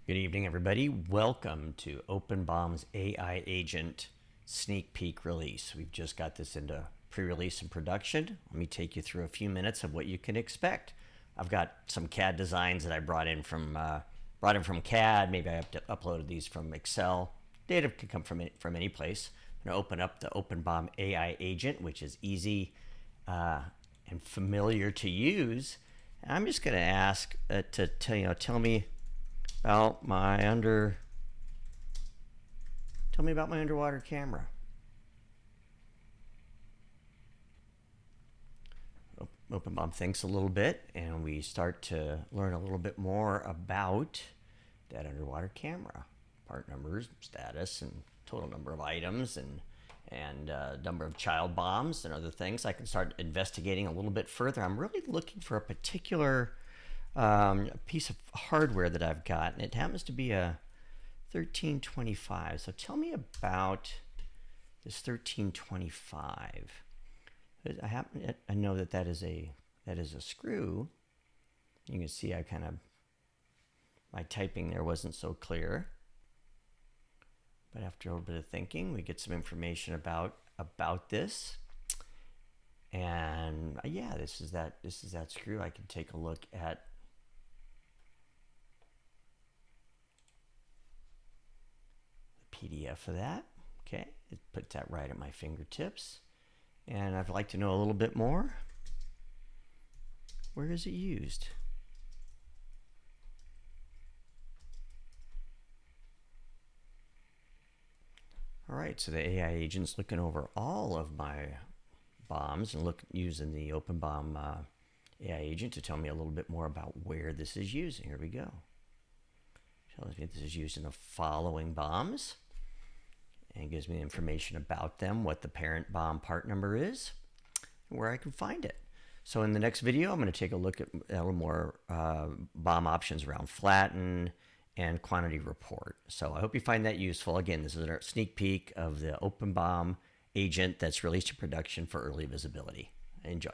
Good evening, everybody. Welcome to OpenBOM's AI Agent sneak peek release. We've just got this into pre-release and production. Let me take you through a few minutes of what you can expect. I've got some CAD designs that I brought in from CAD. Maybe I have to upload these from Excel. Data can come from any place. I'm going to open up the OpenBOM AI Agent, which is easy and familiar to use. And I'm just going to ask to tell me about my underwater camera. OpenBOM thinks a little bit, and we start to learn a little bit more about that underwater camera. Part numbers, status, and total number of items, and number of child bombs and other things. I can start investigating a little bit further. I'm really looking for a particular piece of hardware that I've got, and it happens to be a 1325. So tell me about this 1325. I know that is a screw. You can see my typing there wasn't so clear, but after a little bit of thinking, we get some information about this. And yeah, this is that screw. I can take a look at PDF of that. Okay, it puts that right at my fingertips. And I'd like to know a little bit more. Where is it used? All right, so the AI agent's looking over all of my bombs and using the OpenBOM AI agent to tell me a little bit more about where this is used. Here we go. Tells me this is used in the following bombs, and gives me information about them, what the parent bomb part number is, and where I can find it. So in the next video, I'm going to take a look at a little more bomb options around flatten and quantity report. So I hope you find that useful. Again, this is a sneak peek of the OpenBOM agent that's released to production for early visibility. Enjoy.